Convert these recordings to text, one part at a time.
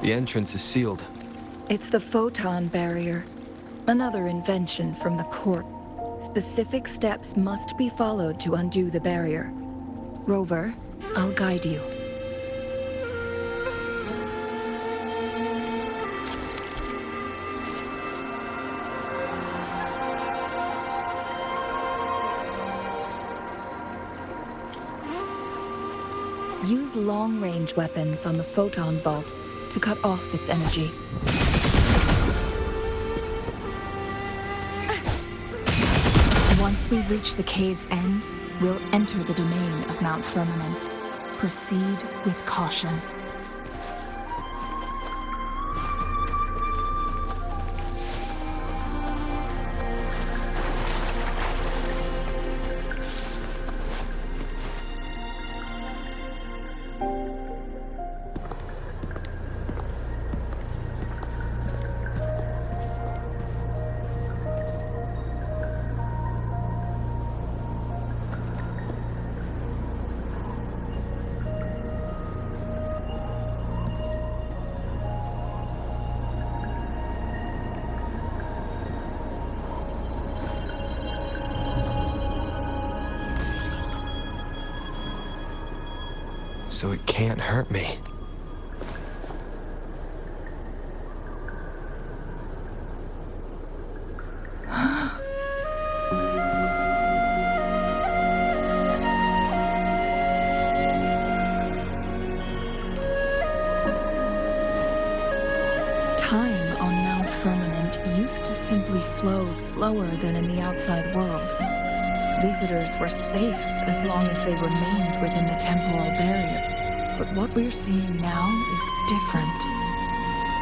The entrance is sealed. It's the Photon barrier. Another invention from the court. Specific steps must be followed to undo the barrier. Rover, I'll guide you. Use long-range weapons on the Photon vaults to cut off its energy. Once we reach the cave's end, we'll enter the domain of Mount Firmament. Proceed with caution. So it can't hurt me. Time on Mount Firmament used to simply flow slower than in the outside world. Visitors were safe as long as they remained within the temporal barrier. But what we're seeing now is different.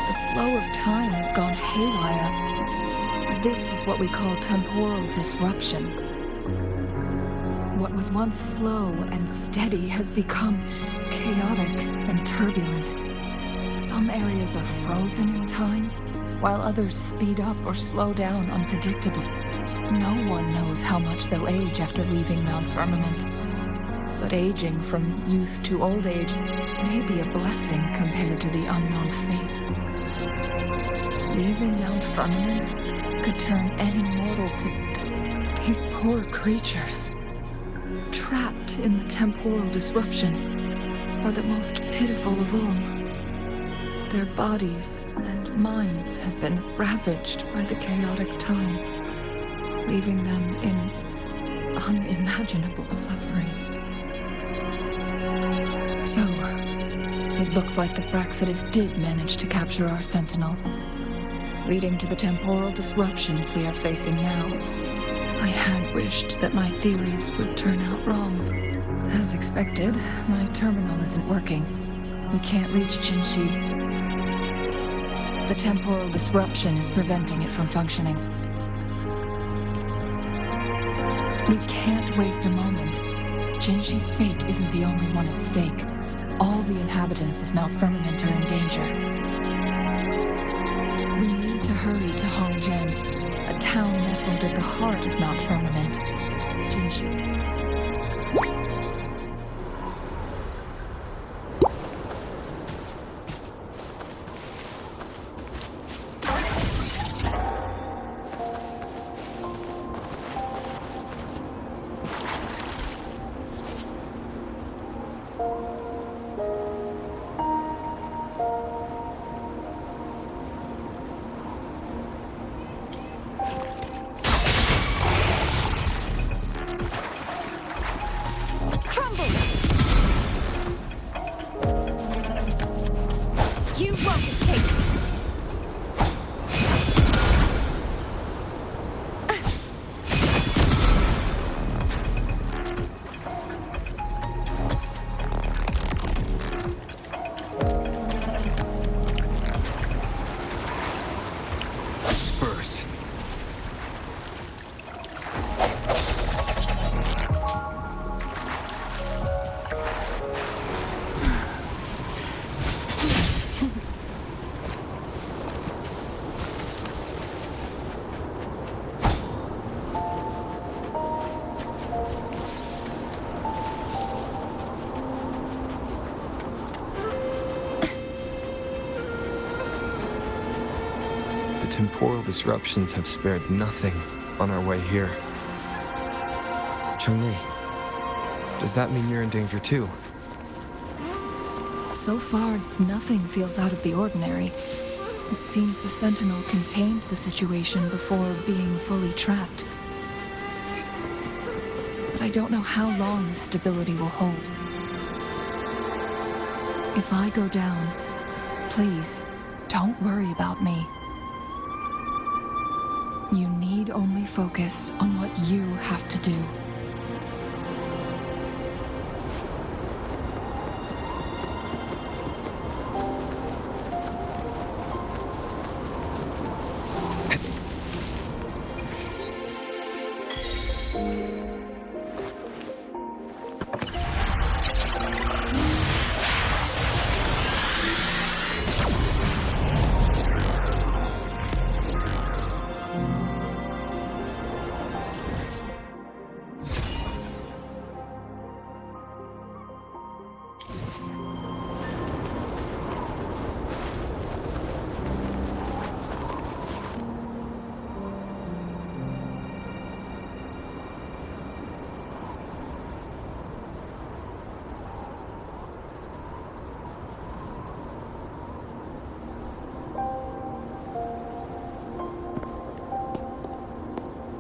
The flow of time has gone haywire. This is what we call temporal disruptions. What was once slow and steady has become chaotic and turbulent. Some areas are frozen in time, while others speed up or slow down unpredictably. No one knows how much they'll age after leaving Mount Firmament. But aging from youth to old age may be a blessing compared to the unknown fate. Leaving Mount Firmament could turn any mortal to these poor creatures. Trapped in the temporal disruption are the most pitiful of all. Their bodies and minds have been ravaged by the chaotic time, leaving them in unimaginable suffering. So, it looks like the Fractsidus did manage to capture our sentinel, leading to the temporal disruptions we are facing now. I had wished that my theories would turn out wrong. As expected, my terminal isn't working. We can't reach Jinhsi. The temporal disruption is preventing it from functioning. We can't waste a moment. Jinhsi's fate isn't the only one at stake. All the inhabitants of Mount Firmament are in danger. We need to hurry to Hongjian, a town nestled at the heart of Mount Firmament. Jinhsi. temporal disruptions have spared nothing on our way here. Chun-Li, does that mean you're in danger too? So far, nothing feels out of the ordinary. It seems the Sentinel contained the situation before being fully trapped. But I don't know how long this stability will hold. If I go down, please, don't worry about me. You need only focus on what you have to do.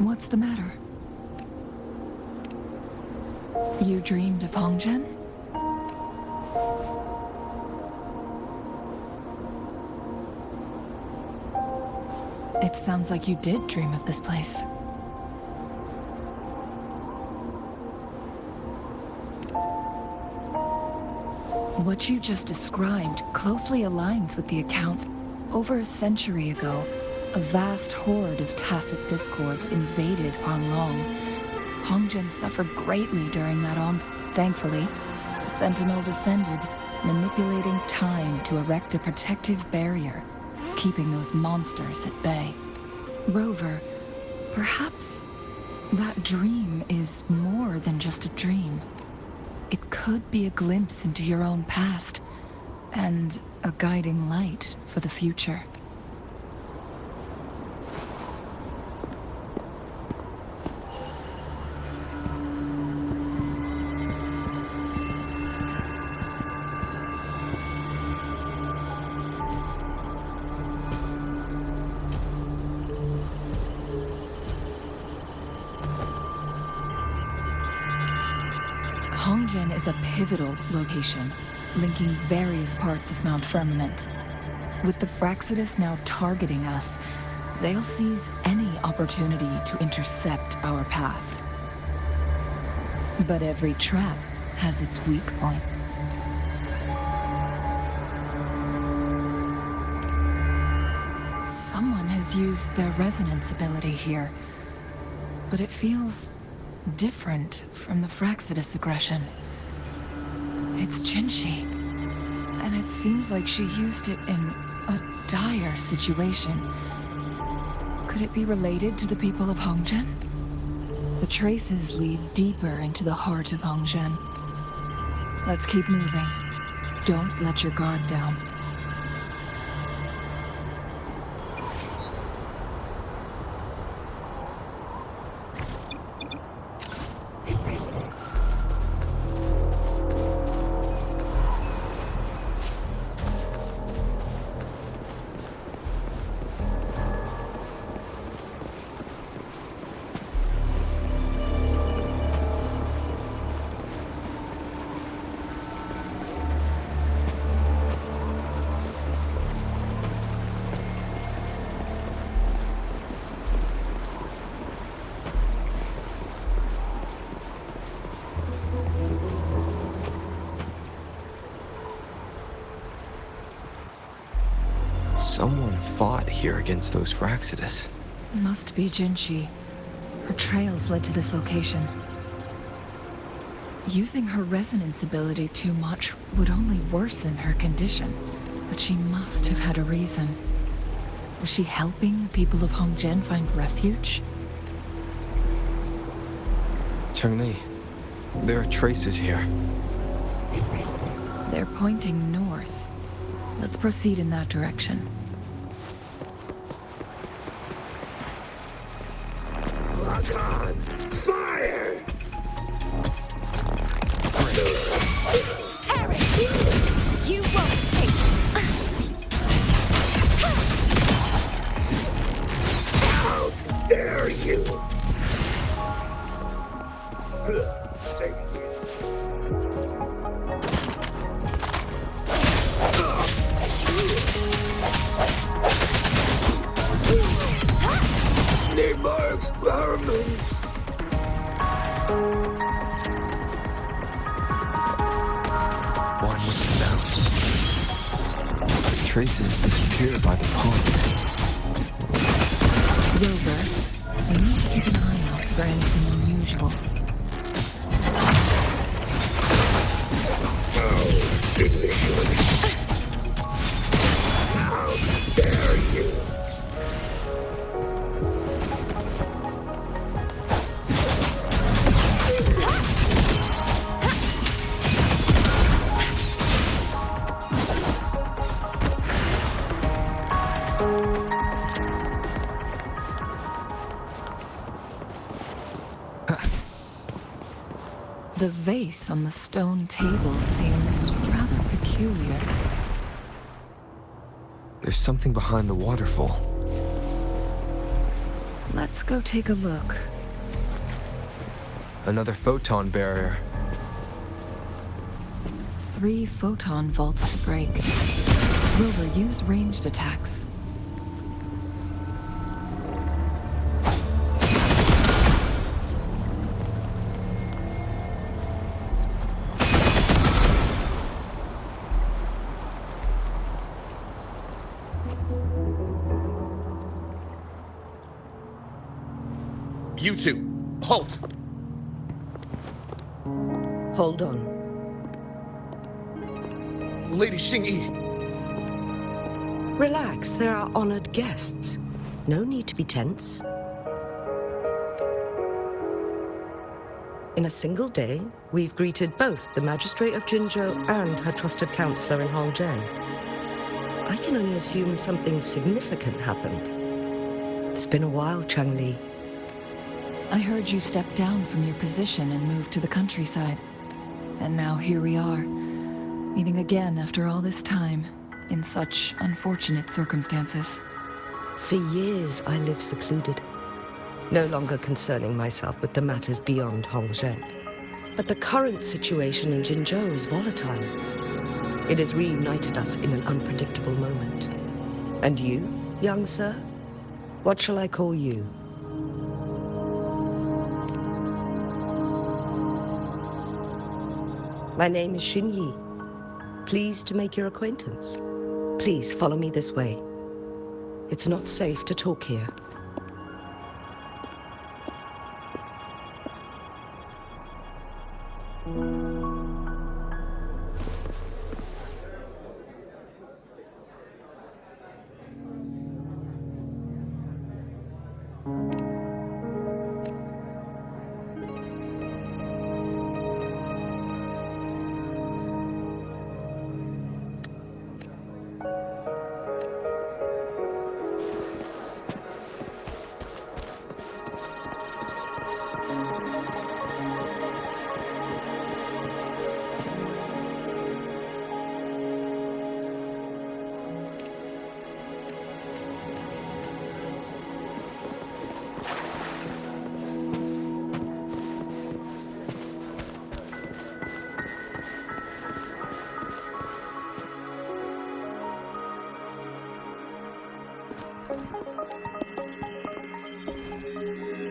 What's the matter? You dreamed of Hongzhen? It sounds like you did dream of this place. What you just described closely aligns with the accounts. Over a century ago, a vast horde of tacit discords invaded Huanglong. Hongzhen suffered greatly during that Thankfully, the Sentinel descended, manipulating time to erect a protective barrier, keeping those monsters at bay. Rover, perhaps that dream is more than just a dream. It could be a glimpse into your own past, and a guiding light for the future. Hongzhen is a pivotal location, linking various parts of Mount Firmament. With the Fractsidus now targeting us, they'll seize any opportunity to intercept our path. But every trap has its weak points. Someone has used their resonance ability here, but it feels different from the Fractsidus aggression. It's Jinhsi, and it seems like she used it in a dire situation. Could it be related to the people of Hongzhen? The traces lead deeper into the heart of Hongzhen. Let's keep moving. Don't let your guard down. Someone fought here against those Fractsidus. Must be Jinhsi. Her trails led to this location. Using her resonance ability too much would only worsen her condition, but she must have had a reason. Was she helping the people of Hongzhen find refuge? Chun-Li, there are traces here. They're pointing north. Let's proceed in that direction. One with the sounds. Traces disappear by the pond. Wilbur, you need to keep an eye out for anything unusual. How delicious. How dare you? The vase on the stone table seems rather peculiar. There's something behind the waterfall. Let's go take a look. Another photon barrier. 3 photon vaults to break. Wilbur, use ranged attacks. You two, halt! Hold on. Lady Xinyi, Relax, there are honored guests. No need to be tense. In a single day, we've greeted both the Magistrate of Jinzhou and her trusted counselor in Hongzhen. I can only assume something significant happened. It's been a while, Changli. I heard you step down from your position and move to the countryside. And now here we are, meeting again after all this time, in such unfortunate circumstances. For years, I lived secluded, no longer concerning myself with the matters beyond Hongzhen. But the current situation in Jinzhou is volatile. It has reunited us in an unpredictable moment. And you, young sir? What shall I call you? My name is Xinyi. Pleased to make your acquaintance. Please follow me this way. It's not safe to talk here.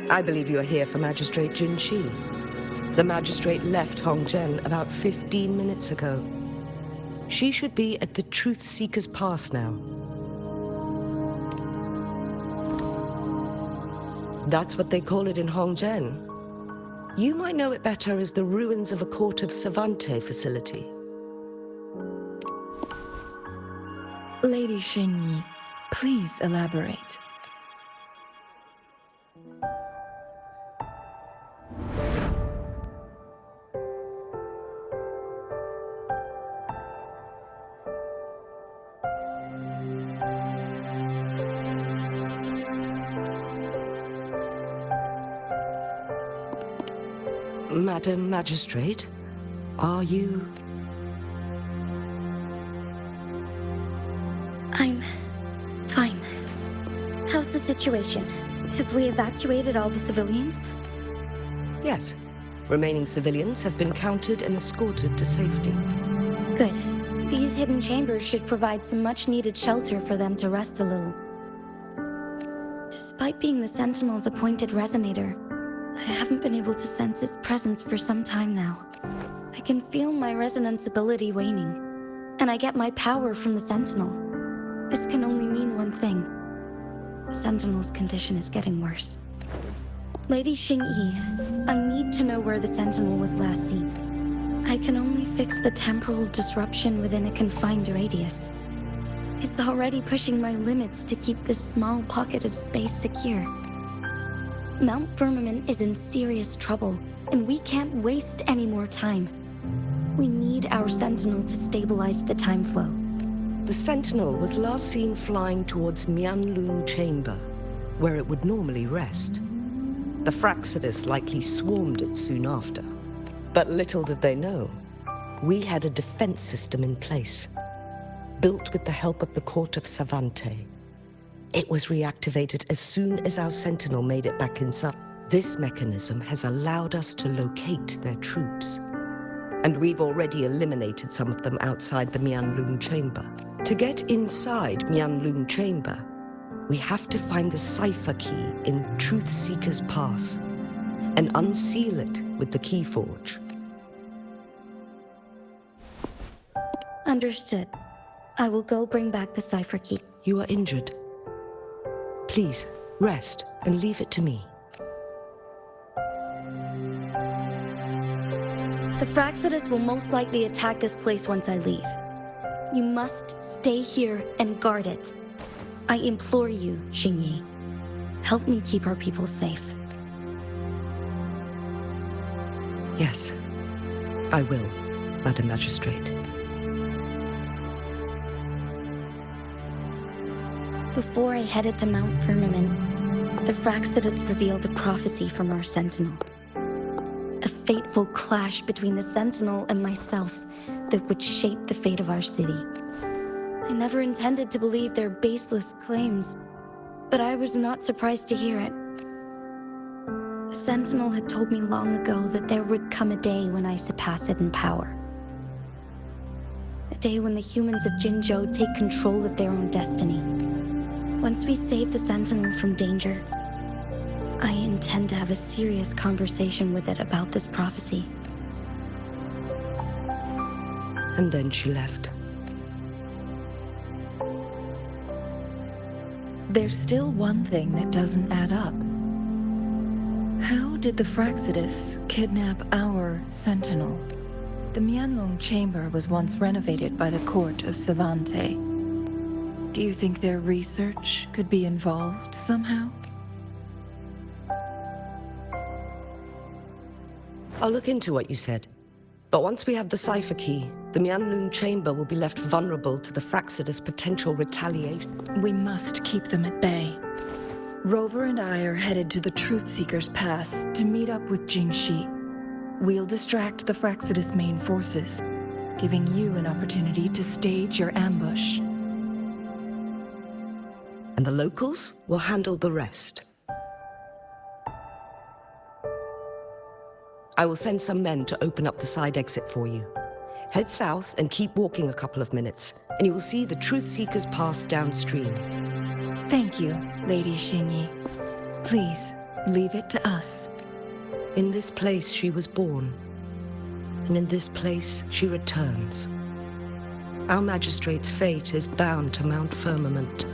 I believe you are here for Magistrate Jinhsi. The magistrate left Hongzhen about 15 minutes ago. She should be at the Truth Seeker's Pass now. That's what they call it in Hongzhen. You might know it better as the ruins of a Court of Savante facility. Lady Xinyi, please elaborate. Madam Magistrate, are you... I'm fine. How's the situation? Have we evacuated all the civilians? Yes. Remaining civilians have been counted and escorted to safety. Good. These hidden chambers should provide some much-needed shelter for them to rest a little. Despite being the Sentinel's appointed resonator, I haven't been able to sense its presence for some time now. I can feel my resonance ability waning, and I get my power from the Sentinel. This can only mean one thing. The Sentinel's condition is getting worse. Lady Xinyi, I need to know where the Sentinel was last seen. I can only fix the temporal disruption within a confined radius. It's already pushing my limits to keep this small pocket of space secure. Mount Firmament is in serious trouble, and we can't waste any more time. We need our Sentinel to stabilize the time flow. The Sentinel was last seen flying towards Mianlun Chamber, where it would normally rest. The Fractsidus likely swarmed it soon after. But little did they know, we had a defense system in place, built with the help of the court of Savante. It was reactivated as soon as our Sentinel made it back inside. This mechanism has allowed us to locate their troops. And we've already eliminated some of them outside the Mianlun Chamber. To get inside Mianlun Chamber, we have to find the cipher key in Truth Seeker's Pass and unseal it with the Keyforge. Understood. I will go bring back the cipher key. You are injured. Please, rest and leave it to me. The Fractsidus will most likely attack this place once I leave. You must stay here and guard it. I implore you, Xinyi. Help me keep our people safe. Yes, I will, Madam Magistrate. Before I headed to Mount Firmament, the Fractsidus revealed a prophecy from our Sentinel. A fateful clash between the Sentinel and myself that would shape the fate of our city. I never intended to believe their baseless claims, but I was not surprised to hear it. The Sentinel had told me long ago that there would come a day when I surpass it in power. A day when the humans of Jinzhou take control of their own destiny. Once we save the Sentinel from danger, I intend to have a serious conversation with it about this prophecy. And then she left. There's still one thing that doesn't add up. How did the Fractsidus kidnap our Sentinel? The Mianlong Chamber was once renovated by the court of Savante. Do you think their research could be involved somehow? I'll look into what you said. But once we have the cipher key, the Mianlun Chamber will be left vulnerable to the Fractsidus' potential retaliation. We must keep them at bay. Rover and I are headed to the Truth Seeker's Pass to meet up with Jinhsi. We'll distract the Fractsidus' main forces, giving you an opportunity to stage your ambush. And the locals will handle the rest. I will send some men to open up the side exit for you. Head south and keep walking a couple of minutes, and you will see the Truth Seeker's Pass downstream. Thank you, Lady Xinyi. Please, leave it to us. In this place she was born, and in this place she returns. Our magistrate's fate is bound to Mount Firmament.